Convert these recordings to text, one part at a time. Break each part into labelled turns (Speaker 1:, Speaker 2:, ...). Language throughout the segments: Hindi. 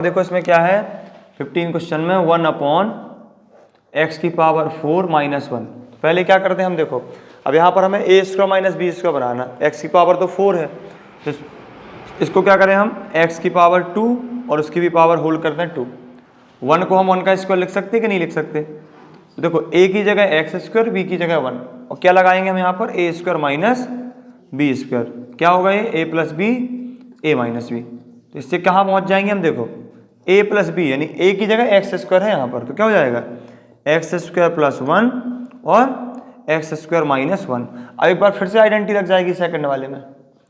Speaker 1: देखो इसमें क्या है 15 क्वेश्चन में 1/x की पावर 4 माइनस 1। पहले क्या करते हैं हम, देखो अब यहाँ पर हमें a square minus B square बनाना, x की पावर तो 4 है, तो इसको क्या करें हम x की पावर 2 और उसकी भी पावर होल करते हैं 2। 1 को हम 1 का स्क्वायर लिख सकते हैं कि नहीं लिख सकते? तो देखो a की जगह x स्क्वायर, b की जगह 1, और क्या लगाएंगे हम यहाँ पर a square minus B square, क्या होगा ये a plus B a minus B. तो इससे कहाँ पहुँच जाएंगे हम, देखो a प्लस बी यानी a की जगह एक्स स्क्वायर है यहाँ पर, तो क्या हो जाएगा एक्स स्क्वायर प्लस 1 और एक्स स्क्वायर माइनस 1। अब एक बार फिर से आइडेंटिटी लग जाएगी सेकंड वाले में,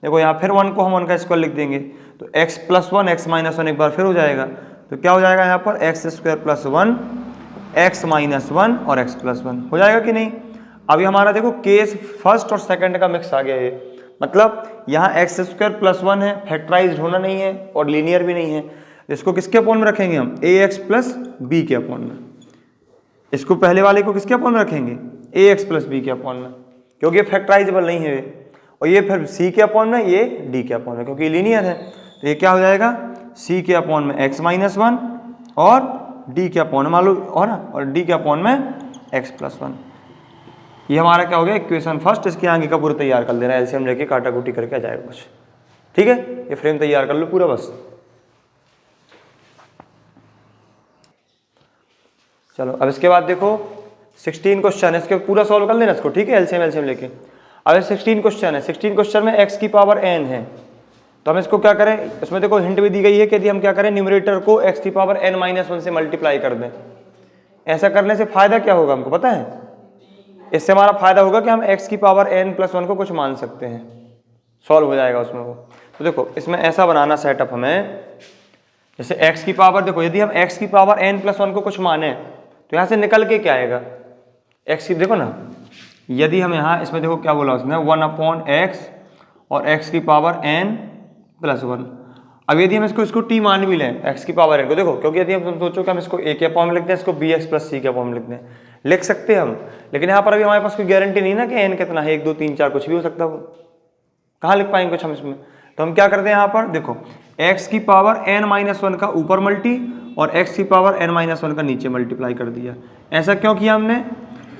Speaker 1: देखो यहाँ फिर 1 को हम 1 का स्क्वायर लिख देंगे, तो x प्लस 1 एक्स माइनस 1 एक बार फिर हो जाएगा, तो क्या हो जाएगा यहाँ पर x square plus 1 x minus 1 और एक्स प्लस 1 हो जाएगा कि नहीं। अभी हमारा देखो केस फर्स्ट और सेकंड का मिक्स आ गया है, मतलब यहाँ एक्स स्क्वायर प्लस 1 है, फैक्टराइज्ड होना नहीं है और लीनियर भी नहीं है, इसको किसके अपॉन में रखेंगे हम ए एक्स प्लस बी के अपॉन में। इसको पहले वाले को किसके अपॉन में रखेंगे ए एक्स प्लस बी के अपॉन में, क्योंकि ये फैक्टराइजेबल नहीं है, और ये फिर सी के अपॉन में, ये डी के अपॉन में, क्योंकि लीनियर है। तो ये क्या हो जाएगा सी के अपॉन में एक्स माइनस 1 और डी के अपॉन में मालूम हो ना, और डी के अपॉन में एक्स प्लस 1। ये हमारा क्या हो गया इक्वेशन फर्स्ट। इसके आगे का पूरा तैयार कर देना, एलसीएम लेके काटा कुटी करके आ जाएगा कुछ, ठीक है। ये फ्रेम तैयार कर लो पूरा बस। चलो अब इसके बाद देखो 16 क्वेश्चन है, इसके पूरा सॉल्व कर लेना इसको, ठीक है, एलसीएम लेके। अब 16 क्वेश्चन है, 16 क्वेश्चन में x की पावर n है, तो हम इसको क्या करें, इसमें देखो हिंट भी दी गई है कि यदि हम क्या करें न्यूमरेटर को x की पावर n माइनस 1 से मल्टीप्लाई कर दें। ऐसा करने से फायदा क्या होगा हमको पता है, इससे हमारा फायदा होगा कि हम x की पावर n प्लस 1 को कुछ मान सकते हैं, सॉल्व हो जाएगा उसमें वो। तो देखो इसमें ऐसा बनाना सेटअप हमें, जैसे x की पावर, देखो यदि हम x की पावर n प्लस 1 को कुछ माने तो यहाँ से निकल के क्या आएगा x की, देखो ना, यदि हम यहाँ इसमें देखो क्या बोला उसने 1/x और x की पावर n प्लस 1। अब यदि हम इसको t मान भी लें x की पावर n को, देखो क्योंकि यदि हम सोचो कि हम इसको a के अपॉन में लिखते हैं, इसको bx प्लस c के अपॉन में लिखते हैं, लिख सकते हैं हम, लेकिन यहाँ पर अभी हमारे पास कोई गारंटी नहीं ना कि n कितना है, 1 2 3 4 कुछ भी हो सकता है, वो कहाँ लिख पाएंगे कुछ हम इसमें। तो हम क्या करते हैं यहाँ पर, देखो x की पावर n माइनस 1 का ऊपर मल्टी और x की पावर n माइनस 1 का नीचे मल्टीप्लाई कर दिया। ऐसा क्यों किया हमने,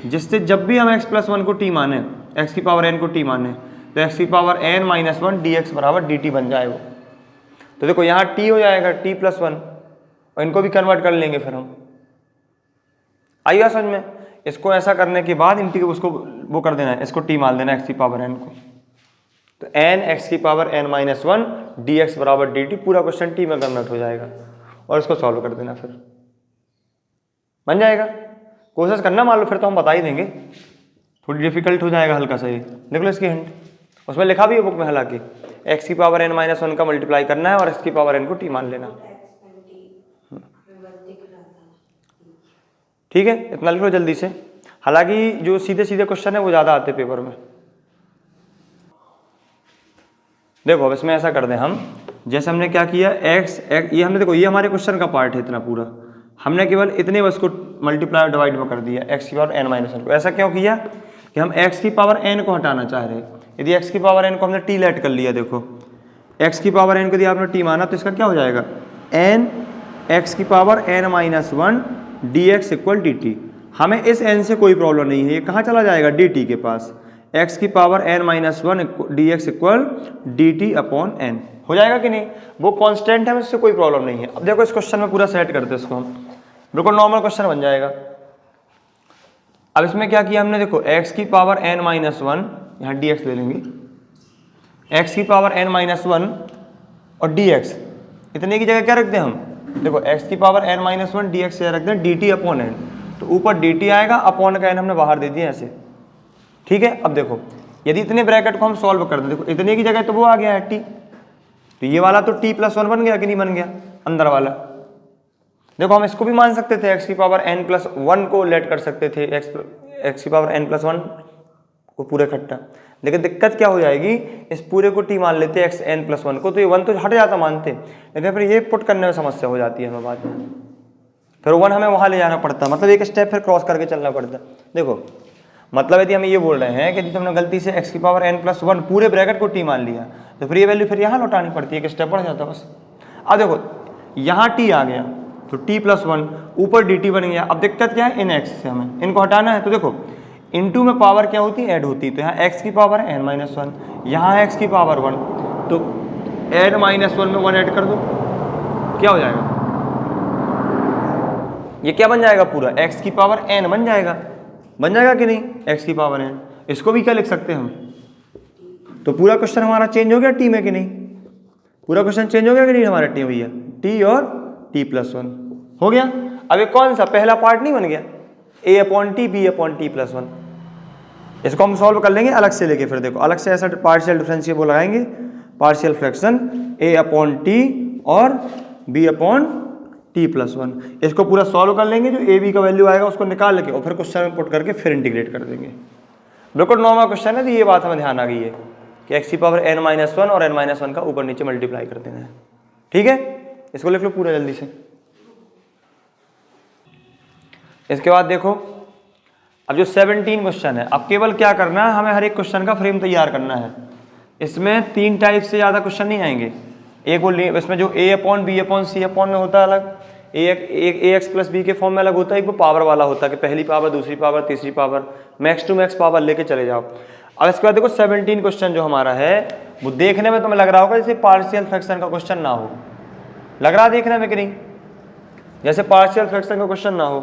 Speaker 1: जिससे जब भी हम x प्लस 1 को t माने, x की पावर n को t माने, तो x की पावर n माइनस 1 dx बराबर dt बन जाए वो। तो देखो यहाँ t हो जाएगा t प्लस 1, और इनको भी कन्वर्ट कर लेंगे फिर हम, आइए समझ में। इसको ऐसा करने के बाद इनकी उसको वो कर देना है, इसको t मान देना x की पावर n को, तो n x की पावर n माइनस 1 dx बराबर dt, पूरा क्वेश्चन t में कन्वर्ट हो जाएगा, और इसको सॉल्व कर देना फिर बन जाएगा। कोशिश करना, मान लो फिर तो हम बता ही देंगे, थोड़ी डिफिकल्ट हो जाएगा हल्का सा ये, देख लो इसकी हिंट उसमें लिखा भी है बुक में, हालांकि x की पावर n माइनस 1 का मल्टीप्लाई करना है और x की पावर n को t मान लेना, ठीक है। इतना लिख लो जल्दी से, हालांकि जो सीधे सीधे क्वेश्चन है वो ज़्यादा आते पेपर में। देखो अब इसमें ऐसा कर दें हम, जैसे हमने क्या किया x ये हमने, देखो ये हमारे क्वेश्चन का पार्ट है इतना पूरा, हमने केवल इतने बस को मल्टीप्लाई और डिवाइड में कर दिया x की पावर n माइनस 1 को। ऐसा क्यों किया कि हम x की पावर n को हटाना चाह रहे हैं। यदि x की पावर n को हमने t लेट कर लिया, देखो x की पावर n को यदि आपने t माना तो इसका क्या हो जाएगा n x की power n minus 1 dx equal dt। हमें इस n से कोई प्रॉब्लम नहीं है, ये कहाँ चला जाएगा dt के पास, x की power n minus 1 dx equal dt upon n हो जाएगा कि नहीं, वो कांस्टेंट है, इससे कोई प्रॉब्लम नहीं है। अब देखो इस क्वेश्चन में पूरा सेट करते हैं इसको हम, बिल्कुल नॉर्मल क्वेश्चन बन जाएगा। अब इसमें क्या किया हमने, देखो x की पावर n माइनस 1, यहाँ dx ले लेंगे, x की पावर n माइनस 1 और dx, इतने की जगह क्या रखते हैं हम, देखो x की पावर n माइनस 1 dx से रखते हैं dt अपॉन n, तो ऊपर dt आएगा, अपॉन का n हमने बाहर दे दिया ऐसे, ठीक है। अब देखो यदि इतने ब्रैकेट को हम सॉल्व कर दें, देखो इतने की जगह तो वो आ गया है t, तो ये वाला तो t प्लस 1 बन गया कि नहीं बन गया अंदर वाला। देखो हम इसको भी मान सकते थे, x की पावर n प्लस 1 को लेट कर सकते थे, x की पावर n प्लस 1 को पूरे इकट्ठा, लेकिन दिक्कत क्या हो जाएगी, इस पूरे को t मान लेते x n प्लस 1 को, तो ये 1 तो हट जाता मानते, लेकिन फिर ये पुट करने में समस्या हो जाती है हमें बाद में, फिर 1 हमें वहाँ ले जाना पड़ता है, मतलब एक स्टेप फिर क्रॉस करके चलना पड़ता है। देखो मतलब यदि हम ये बोल रहे हैं कि यदि तुमने गलती से x की पावर n प्लस 1 पूरे ब्रैकेट को t मान लिया, तो फिर ये वैल्यू फिर यहाँ लौटानी पड़ती है, एक स्टेप बढ़ जाता है बस। अब देखो यहाँ टी आ गया तो टी प्लस वन, ऊपर डी टी बन गया। अब दिक्कत क्या है, इन एक्स से हमें इनको हटाना है। तो देखो इनटू में पावर क्या होती है, ऐड होती है। तो यहाँ एक्स की पावर है n-1, यहाँ एक्स की पावर 1, तो n-1 में 1 ऐड कर दो, क्या हो जाएगा, ये क्या बन जाएगा, पूरा x की पावर n बन जाएगा कि नहीं, x की पावर n। इसको भी क्या लिख सकते हैं हम, तो पूरा क्वेश्चन हमारा चेंज हो गया टी में कि नहीं, पूरा क्वेश्चन चेंज हो गया कि नहीं हमारा टी भैया, टी और टी प्लस 1 हो गया। अब ये कौन सा पहला पार्ट नहीं बन गया, a upon T B upon T plus 1, इसको हम सॉल्व कर लेंगे अलग से लेके। फिर देखो अलग से ऐसा पार्शियल डिफरेंशिएबल लगाएंगे, partial fraction a upon T और b अपॉन टी प्लस 1, इसको पूरा सॉल्व कर लेंगे। जो ए बी का वैल्यू आएगा उसको निकाल के और फिर क्वेश्चन में पुट करके फिर इंटीग्रेट कर देंगे। बिल्कुल नॉर्मल क्वेश्चन है, तो ये बात हमें ध्यान आ गई है कि एक्स की पावर n-1 और n-1 का ऊपर नीचे मल्टीप्लाई कर देना है। ठीक है, इसको लिख लो पूरा जल्दी से। इसके बाद देखो अब जो 17 क्वेश्चन है, अब केवल क्या करना है, हमें हर एक क्वेश्चन का फ्रेम तैयार करना है। इसमें 3 टाइप से ज़्यादा क्वेश्चन नहीं आएंगे। एक वो इसमें जो a upon B upon C upon में होता है अलग, ए एक्स प्लस बी के फॉर्म में अलग होता है, एक वो पावर वाला होता है कि पहली पावर दूसरी पावर तीसरी power max to max power लेके चले जाओ। अब इसके बाद देखो 17 क्वेश्चन जो हमारा है वो देखने में तुम्हें लग रहा होगा जैसे पार्शियल फ्रैक्शन का क्वेश्चन ना हो, लग रहा है देखने में कि नहीं, जैसे पार्शियल फ्रैक्शन का क्वेश्चन ना हो,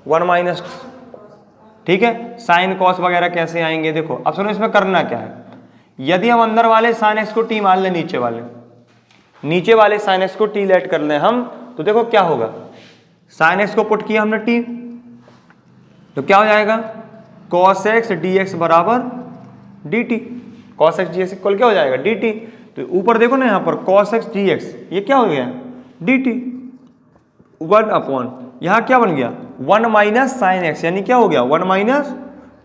Speaker 1: 1 माइनस, ठीक है, साइन कॉस वगैरह कैसे आएंगे। देखो अब सुनो इसमें करना क्या है, यदि हम अंदर वाले साइन एक्स को टी मान लें, नीचे वाले साइन एक्स को टी लेट कर लें हम, तो देखो क्या होगा, साइन एक्स को पुट किया हमने टी, तो क्या हो जाएगा, कॉस एक्स डी एक्स बराबर D T, cos x D x equal क्या हो जाएगा, डी टी। तो ऊपर देखो ना यहाँ पर कॉस एक्स डी एक्स, ये क्या हो गया, डी टी, 1 अपॉन यहाँ क्या बन गया 1 माइनस साइन एक्स, यानी क्या हो गया 1 माइनस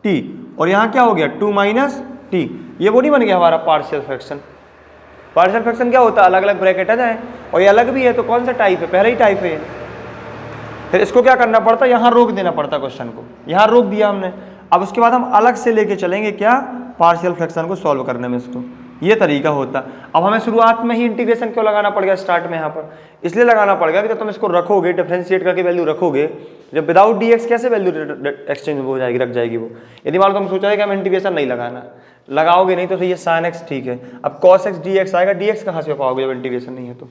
Speaker 1: टी, और यहाँ क्या हो गया 2 माइनस टी। ये वो नहीं बन गया हमारा पार्शियल फ्रैक्शन। पार्शियल फ्रैक्शन क्या होता है, अलग अलग ब्रैकेट आ जाए, और ये अलग भी है तो कौन सा टाइप है, पहला ही टाइप है। फिर इसको क्या करना पड़ता है, यहाँ रोक देना पड़ता क्वेश्चन को, यहाँ रोक दिया हमने। अब उसके बाद हम अलग से लेके चलेंगे क्या, पार्शियल फ्रैक्शन को सॉल्व करने में, इसको ये तरीका होता है। अब हमें शुरुआत में ही इंटीग्रेशन क्यों लगाना पड़ गया स्टार्ट में यहाँ पर, इसलिए लगाना पड़ गया कि जब तुम इसको रखोगे डिफरेंशिएट करके वैल्यू रखोगे, जब विदाउट डी एक्स कैसे वैल्यू एक्सचेंज हो जाएगी, रख जाएगी वो। यदि मान लो तुम सोचा है कि हम इंटीग्रेशन नहीं लगाना, लगाओगे नहीं तो ये साइन एक्स ठीक है, अब कॉस एक्स डी एक्स आएगा, डी एक्स कहाँ से पाओगे जब इंटीग्रेशन नहीं है तो,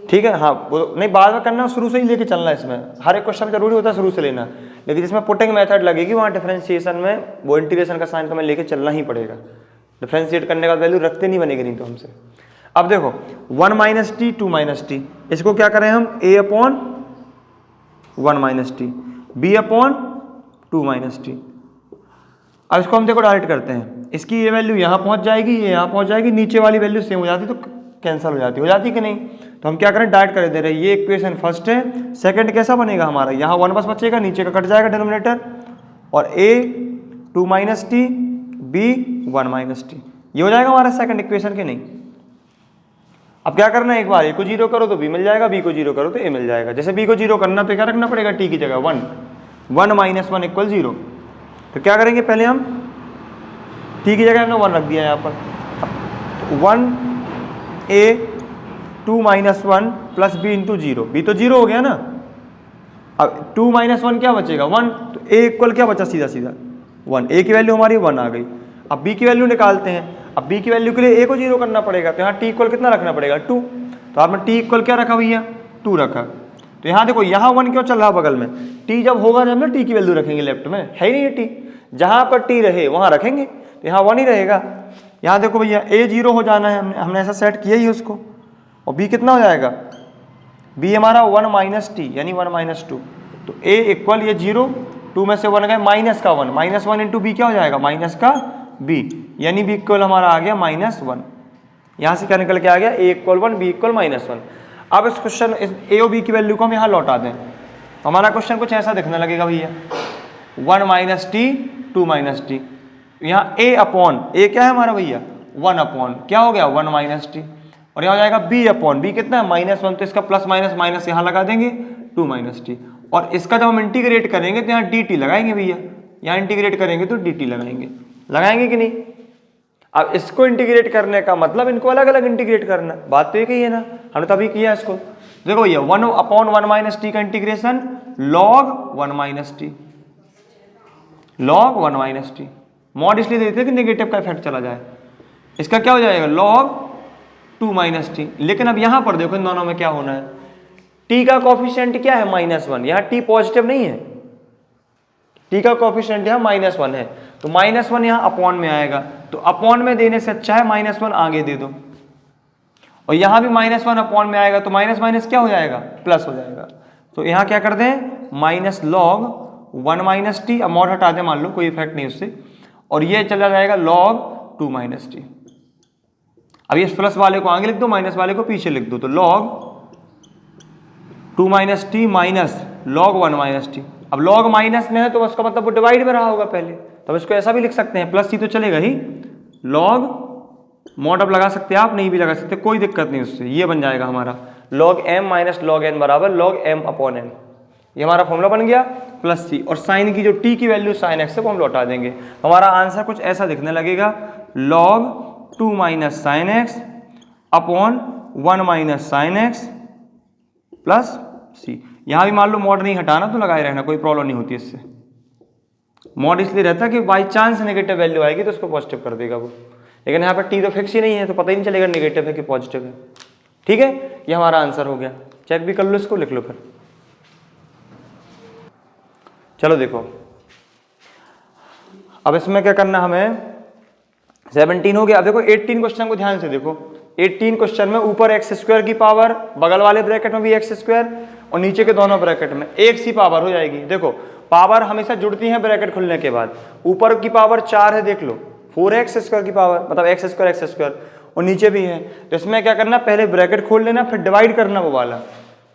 Speaker 1: ठीक है। हाँ वो नहीं, बाद में करना, शुरू से ही लेके चलना है इसमें, हर एक क्वेश्चन में जरूरी होता है शुरू से लेना, लेकिन जिसमें पुटिंग मेथड लगेगी वहाँ डिफरेंशिएशन में वो इंटीग्रेशन का साइन तुम्हें लेके चलना ही पड़ेगा। डिफरेंशिएट करने का वैल्यू रखते नहीं बनेगी नहीं तो हमसे। अब देखो 1 माइनस टी 2 माइनस टी, इसको क्या करें हम, a upon 1 minus T, b upon 2 minus T. अब इसको हम देखो डायरेक्ट करते हैं, इसकी ये वैल्यू यहाँ पहुँच जाएगी, ये यहाँ पहुँच जाएगी, नीचे वाली वैल्यू सेम हो जाती तो कैंसिल हो जाती कि नहीं। तो हम क्या करें, डायरेक्ट कर दे रहे हैं, ये इक्वेशन फर्स्ट है। सेकंड कैसा बनेगा हमारा, यहाँ 1 बस बचेगा, नीचे का कट जाएगा डिनोमिनेटर, और a 2 minus T b 1 minus T, ये हो जाएगा हमारा सेकंड इक्वेशन के नहीं। अब क्या करना है, एक बार a को 0 करो तो b मिल जाएगा, b को 0 करो तो a मिल जाएगा। जैसे b को 0 करना तो क्या रखना पड़ेगा, t की जगह 1 माइनस 1 इक्वल 0। तो क्या करेंगे, पहले हम t की जगह हमने 1 रख दिया यहाँ पर, 1a 2 minus 1 plus b into 0, b तो 0 हो गया ना। अब 2 माइनस 1 क्या बचेगा 1, तो a इक्वल क्या बचा, सीधा सीधा 1, a की वैल्यू हमारी 1 आ गई। अब b की वैल्यू निकालते हैं, अब b की वैल्यू के लिए a को 0 करना पड़ेगा, तो यहाँ t इक्वल कितना रखना पड़ेगा 2, तो आपने t इक्वल क्या रखा भैया 2 रखा। तो यहाँ देखो यहाँ 1 क्यों चल रहा बगल में, t जब होगा जब ना t की वैल्यू रखेंगे, लेफ्ट में है ही नहीं t, जहाँ पर t रहे वहाँ रखेंगे, तो यहाँ 1 ही रहेगा। यहाँ देखो भैया a 0 हो जाना है, हमने ऐसा सेट किया ही उसको, और b कितना हो जाएगा, b हमारा 1 माइनस टी यानी 1 माइनस 2, तो a इक्वल ये 0, 2 में से 1 गए माइनस का 1, माइनस 1 इंटू बी क्या हो जाएगा माइनस का b, यानी b इक्वल हमारा आ गया -1। यहाँ से क्या निकल के आ गया, a इक्वल 1 b इक्वल -1। अब इस क्वेश्चन इस a और b की वैल्यू को हम यहाँ लौटा दें, हमारा क्वेश्चन कुछ ऐसा दिखने लगेगा भैया, 1 माइनस टी 2 माइनस टी, यहाँ a अपॉन a क्या है हमारा भैया 1 अपॉन क्या हो गया 1 माइनस टी, और यहाँ हो जाएगा b अपॉन b कितना है -1, तो इसका प्लस माइनस माइनस यहाँ लगा देंगे 2 माइनस टी, और इसका जब हम इंटीग्रेट करेंगे तो यहाँ dt लगाएंगे भैया, यहाँ इंटीग्रेट करेंगे तो dt लगाएंगे कि नहीं। अब इसको इंटीग्रेट करने का मतलब इनको अलग अलग इंटीग्रेट करना, बात तो एक ही है ना, हमने तभी किया इसको। देखो ये 1/1 - t का integration log 1 - t, log 1 - t। Mod इसलिए देते हैं कि नेगेटिव का इफेक्ट चला जाए। इसका क्या हो जाएगा log 2 - t। लेकिन अब यहां पर देखो इन दोनों में क्या होना है, t का कोफिशिएंट क्या है -1, यहां t पॉजिटिव नहीं है, t का कोफिशिएंट यहां -1 है, तो -1 यहां अपॉन में आएगा, तो अपॉन में देने से अच्छा है -1 आगे दे दो, और यहां भी -1 अपॉन में आएगा, तो माइनस माइनस क्या हो जाएगा, प्लस हो जाएगा। तो यहां क्या कर दें, -log 1 - t, अब मॉड हटा दें, मान लो कोई इफेक्ट नहीं उससे, और ये चला जाएगा log 2 - t। अब इस प्लस वाले को आगे लिख दो, माइनस वाले को पीछे लिख दो, तो log 2 - t minus log 1 - t। अब log माइनस में है तो उसका मतलब वो डिवाइड में रहा होगा पहले, तो इसको ऐसा भी लिख सकते हैं, प्लस सी तो चलेगा ही, log मॉड अब लगा सकते हैं आप, नहीं भी लगा सकते, कोई दिक्कत नहीं उससे, ये बन जाएगा हमारा log m - log n बराबर log m/n। ये हमारा फॉर्मूला बन गया, प्लस सी, और साइन की जो t की वैल्यू साइन x से वो हम लौटा देंगे, तो हमारा आंसर कुछ ऐसा दिखने लगेगा, log 2 - sin x upon 1 - sin x plus C. यहां भी मान लो मॉड नहीं हटाना तो लगाए रहना, कोई प्रॉब्लम नहीं होती इससे। मॉड इसलिए रहता है कि बाई चांस नेगेटिव वैल्यू आएगी तो उसको पॉजिटिव कर देगा वो, लेकिन यहाँ पर टी तो फिक्स ही नहीं है, तो पता ही नहीं चलेगा नेगेटिव है कि पॉजिटिव है। ठीक है, ये हमारा आंसर हो गया, चेक भी कर लो इसको, लिख लो फिर। चलो देखो अब इसमें क्या करना हमें, 17 हो गया। अब देखो 18 क्वेश्चन को ध्यान से देखो, 18 क्वेश्चन में ऊपर x² की पावर, बगल वाले ब्रैकेट में भी x² और नीचे के दोनों ब्रैकेट में एक सी पावर हो जाएगी। देखो पावर हमेशा जुड़ती है ब्रैकेट खुलने के बाद, ऊपर की पावर 4 है, देख लो 4x² की पावर, मतलब x², और नीचे भी है, तो इसमें क्या करना, पहले ब्रैकेट खोल लेना, फिर डिवाइड करना वो वाला,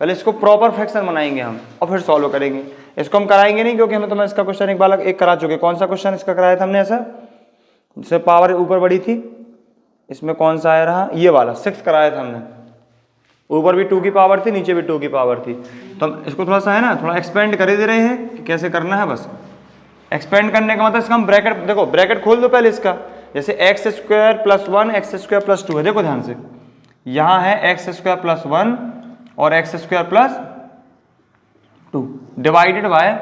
Speaker 1: पहले इसको प्रॉपर फ्रैक्शन बनाएंगे हम और फिर सॉल्व करेंगे। इसको हम कराएंगे नहीं क्योंकि हमें तो मैं इसका क्वेश्चन एक बार एक करा चुके। कौन सा क्वेश्चन इसका कराया था हमने ऐसा, जिससे पावर ऊपर बढ़ी थी, इसमें कौन सा आया रहा, ये वाला 6 कराया था हमने, ऊपर भी 2 की पावर थी, नीचे भी 2 की पावर थी। तो हम इसको थोड़ा सा है ना, थोड़ा एक्सपेंड कर दे रहे हैं कि कैसे करना है, बस एक्सपेंड करने का मतलब इसका हम ब्रैकेट, देखो ब्रैकेट खोल दो पहले इसका, जैसे x² + 1 x² + 2 है, देखो ध्यान से, यहाँ है x² + 1 और x² + 2 डिवाइडेड बाय,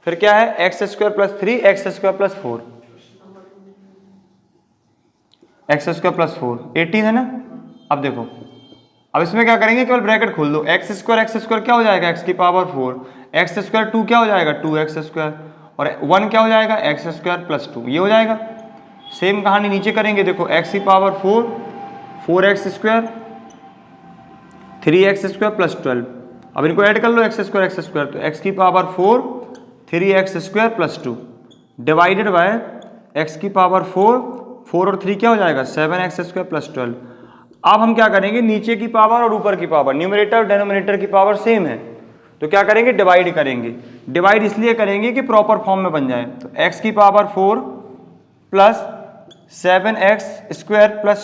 Speaker 1: फिर क्या है x² + 3 x² + 4, x² + 4 18 है ना। अब देखो अब इसमें क्या करेंगे, केवल ब्रैकेट खोल दो, x² क्या हो जाएगा x की पावर 4, x² 2 क्या हो जाएगा 2x², और 1 क्या हो जाएगा x² + 2, ये हो जाएगा। सेम कहानी नीचे करेंगे, देखो x की पावर 4 4x², 3x² + 12, अब इनको ऐड कर लो x², तो x की power 4 3x² + 2 divided by x की पावर 4 और 3 क्या हो जाएगा 7x² + 12। अब हम क्या करेंगे, नीचे की पावर और ऊपर की पावर, न्यूमरेटर और डेनोमिनेटर की पावर सेम है, तो क्या करेंगे, डिवाइड करेंगे। डिवाइड इसलिए करेंगे कि प्रॉपर फॉर्म में बन जाए, तो x की पावर 4 प्लस 7x² +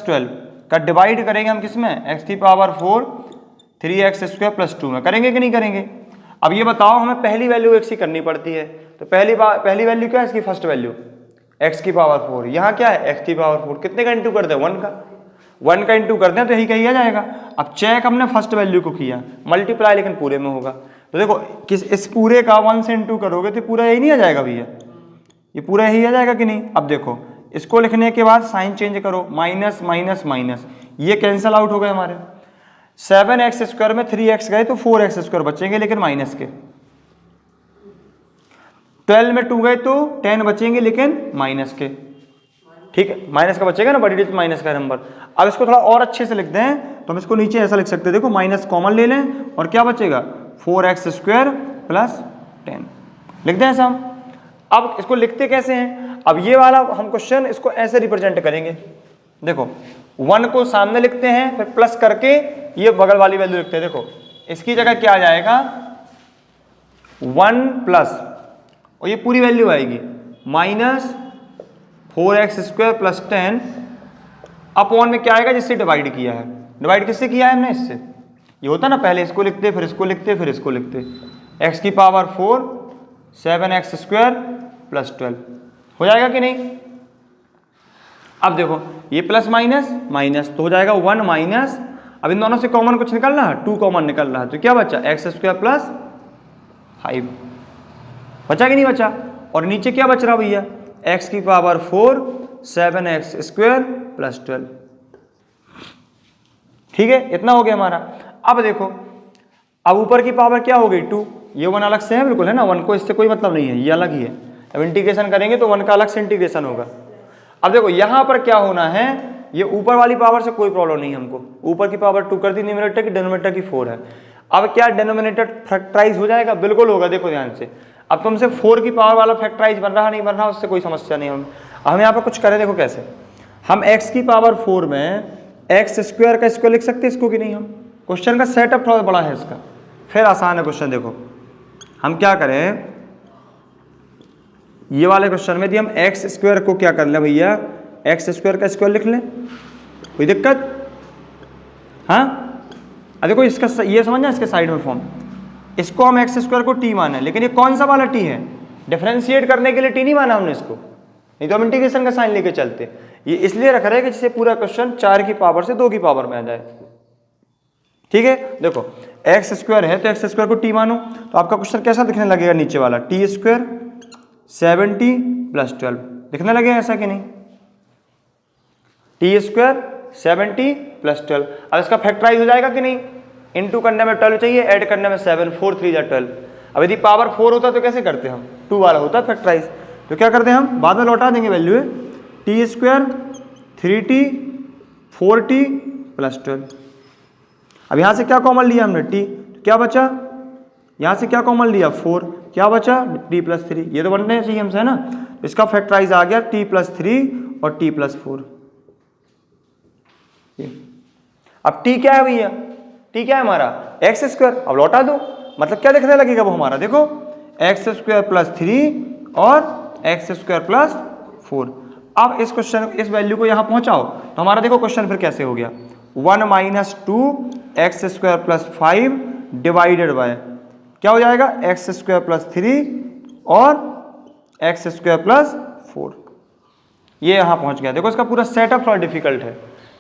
Speaker 1: 12 का डिवाइड करेंगे हम किस में, x की पावर 4 3x² + 2 में, करेंगे कि नहीं करेंगे। अब ये बताओ, हमें पहली वैल्यू x की करनी पड़ती है, तो पहली वैल्यू क्या है इसकी, फर्स्ट वैल्यू x की पावर 4, यहाँ क्या है x की पावर 4, कितने का इंटू करते हैं 1 का इंटू करते हैं, तो यही कही आ जाएगा। अब चेक हमने फर्स्ट वैल्यू को किया, मल्टीप्लाई लेकिन पूरे में होगा, तो देखो इस पूरे का 1 से इंटू करोगे तो पूरा यही नहीं आ जाएगा भैया, ये पूरा यही आ जाएगा कि नहीं। अब देखो इसको लिखने के बाद साइन चेंज करो, माइनस माइनस माइनस, ये कैंसिल आउट हो गए हमारे, 7x² में 3x गए तो 4x² बचेंगे लेकिन माइनस के, 12 में 2 गए तो 10 बचेंगे लेकिन माइनस के, ठीक है, माइनस का बचेगा ना, बड़ी डिजिट माइनस का नंबर। अब इसको थोड़ा और अच्छे से लिख दें, तो हम इसको नीचे ऐसा लिख सकते हैं, देखो माइनस कॉमन ले लें और क्या बचेगा 4x² + 10, लिख दें ऐसा हम। अब इसको लिखते कैसे हैं, अब ये वाला हम क्वेश्चन इसको ऐसे रिप्रेजेंट करेंगे, देखो 1 को सामने लिखते हैं, फिर प्लस करके ये बगल वाली वैल्यू लिखते हैं, देखो इसकी जगह क्या आ जाएगा 1 प्लस, और ये पूरी वैल्यू आएगी -4x² + 10 अपॉन में क्या आएगा, जिससे डिवाइड किया है, डिवाइड किससे किया है हमने, इससे। ये होता ना, पहले इसको लिखते फिर इसको लिखते फिर इसको लिखते, x की पावर 4 7x² + 12 हो जाएगा कि नहीं। अब देखो ये प्लस माइनस माइनस तो हो जाएगा 1 माइनस, अब इन दोनों से कॉमन कुछ निकल रहा है, 2 कॉमन निकल रहा है, तो क्या बचा एक्स स्क्वायर प्लस 5 बचा कि नहीं बचा। और नीचे क्या बच रहा भैया, एक्स की पावर 4 7x स्क्वायर प्लस 12। ठीक है, इतना हो गया हमारा। अब देखो अब ऊपर की पावर क्या हो गई 2, ये 1 अलग से है बिल्कुल है ना, 1 को इससे कोई मतलब नहीं है, ये अलग ही है। अब इंटीग्रेशन करेंगे तो 1 का अलग से इंटीग्रेशन होगा। अब देखो यहां पर क्या होना है, ये ऊपर वाली पावर से कोई प्रॉब्लम नहीं है हमको, ऊपर की पावर 2 कर दी न्यूमरेटर की, डिनोमिनेटर की 4 है। अब क्या डिनोमिनेटर फैक्टराइज हो जाएगा, बिल्कुल होगा। देखो ध्यान से, अब तुमसे 4 की पावर वाला फैक्टराइज बन रहा नहीं बन रहा, उससे कोई समस्या नहीं। हम यहाँ पर कुछ करें, देखो कैसे, हम x की पावर 4 में एक्स स्क्वायर का स्क्वायर लिख सकते हैं इसको कि नहीं। हम क्वेश्चन का सेटअप थोड़ा बड़ा है इसका, फिर आसान है क्वेश्चन। देखो हम क्या करें, ये वाले क्वेश्चन में यदि हम एक्स स्क्वायर को क्या कर लें भैया, एक्स स्क्वायर का स्क्वायर लिख लें, कोई दिक्कत। हाँ देखो इसका ये समझना, इसके साइड में फॉर्म, इसको हम एक्स स्क्वायर को टी माना है, लेकिन ये कौन सा वाला टी है, डिफरेंशिएट करने के लिए टी नहीं माना हमने इसको, नहीं तो हम इंटीग्रेशन का साइन लेके चलते। ये इसलिए रख रहे हैं कि जिससे पूरा क्वेश्चन 4 की पावर से 2 की पावर में आ जाए। ठीक है, देखो एक्स स्क्वायर है तो एक्स स्क्वायर को टी मानो, तो आपका क्वेश्चन कैसा दिखने लगेगा, नीचे वाला टी स्क्वायर 70 प्लस 12 दिखने लगेगा, ऐसा कि नहीं, टी स्क्वायर 70 प्लस 12। अब इसका फैक्टराइज हो जाएगा कि नहीं, इनटू करने में 12 चाहिए, ऐड करने में 7, 4 3 जा 12। अब यदि पावर 4 होता तो कैसे करते हम, 2 वाला होता फैक्टराइज, तो क्या करते हैं हम बाद में लौटा देंगे value, T square 3t 4t plus 12। अब यहाँ से क्या कॉमन लिया हमने t, क्या बचा, यहाँ से क्या कॉमन लिया 4, क्या बचा t प्लस 3, ये तो बनने चाहिए हमसे है ना। इसका फैक्टराइज आ गया t प्लस 3 और t प्लस 4। अब t क्या है भैया, t क्या है हमारा एक्स स्क्वायर, अब लौटा दो, मतलब क्या दिखने लगेगा वो हमारा, देखो एक्स स्क्वायर प्लस 3 और एक्स स्क्वायर प्लस 4। अब इस क्वेश्चन इस वैल्यू को यहाँ पहुंचाओ तो हमारा देखो क्वेश्चन फिर कैसे हो गया, 1 minus 2 x square plus 5 divided by क्या हो जाएगा, एक्स स्क्वायर प्लस 3 और एक्स स्क्वायर प्लस 4। ये यहाँ पहुंच गया। देखो इसका पूरा सेटअप थोड़ा डिफिकल्ट है,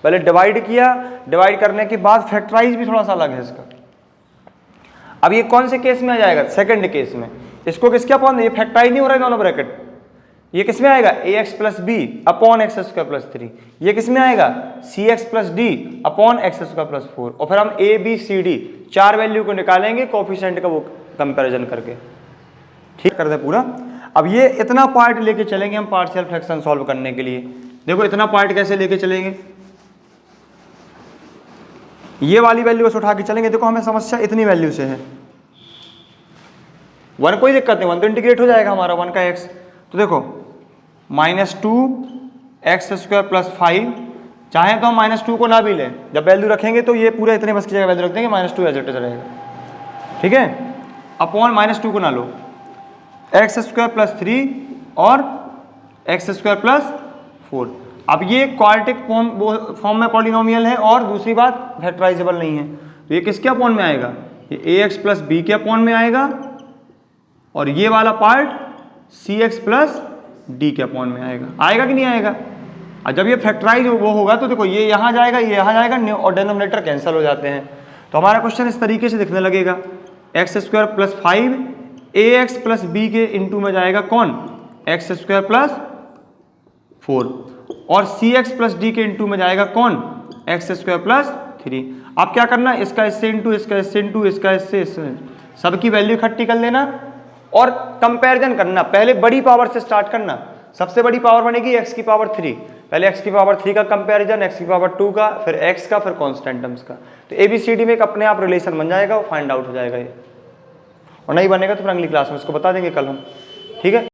Speaker 1: पहले डिवाइड किया, डिवाइड करने के बाद फैक्टराइज भी थोड़ा सा अलग है इसका। अब ये कौन से केस में आ जाएगा, सेकंड केस में, इसको किसके अपॉन, ये फैक्टराइज नहीं हो रहा है दोनों ब्रैकेट, ये किस में आएगा ax plus B upon X square plus 3, ये किस में आएगा cx plus D upon X square plus 4। और फिर हम a b c d 4 value को निकालेंगे कोफिशिएंट का वो कंपैरिजन करके, ठीक कर दे पूरा। अब ये इतना पार्ट लेके चलेंगे हम पार्शियल फ्रैक्शन सॉल्व करने के लिए। देखो इतना पार्ट कैसे लेके चलेंगे, ये वाली वैल्यू से उठा के चलेंगे। देखो हमें समस्या इतनी वैल्यू से है, 1 कोई दिक्कत नहीं, 1 तो इंटीग्रेट हो जाएगा हमारा 1 का x, तो देखो -2 एक्स स्क्वायर प्लस 5, चाहे तो हम -2 को ना भी लें, जब वैल्यू रखेंगे तो ये पूरा इतने बस की जगह वैल्यू रख देंगे, -2 एज इट इज रहेगा, ठीक है। अपॉन -2 को ना लो, एक्स स्क्वायर प्लस 3 और एक्स स्क्वायर प्लस 4। अब ये क्वाड्रेटिक फॉर्म में पॉलिनोमियल है और दूसरी बात फैक्टराइजेबल नहीं है, तो ये किसके अपॉन में आएगा, ये ax प्लस बी के अपॉन में आएगा और ये वाला पार्ट cx प्लस डी के अपॉन में आएगा। आएगा कि नहीं आएगा। और जब ये फैक्टराइज वो होगा तो देखो ये यहाँ जाएगा, ये यहाँ जाएगा और डिनोमिनेटर कैंसिल हो जाते हैं। तो हमारा क्वेश्चन इस तरीके से दिखने लगेगा, X square plus 5 ax plus B के इंटू में जाएगा कौन, एक्स स्क्वायर प्लस 4 और cx प्लस डी के इंटू में जाएगा कौन, एक्स स्क्वायर प्लस 3। अब क्या करना, इसका इससे इंटू, इसका इससे इंटू, इसका इससे, सबकी वैल्यू इकट्ठी कर लेना और कंपैरिजन करना। पहले बड़ी पावर से स्टार्ट करना, सबसे बड़ी पावर बनेगी x की पावर 3, पहले x की पावर 3 का कंपैरिजन, x की पावर 2 का, फिर x का, फिर कांस्टेंट टर्म्स का। तो ABCD में एक अपने आप रिलेशन बन जाएगा, वो फाइंड आउट हो जाएगा ये। और नहीं बनेगा तो फिर अगली क्लास में इसको बता देंगे कल हम, ठीक है।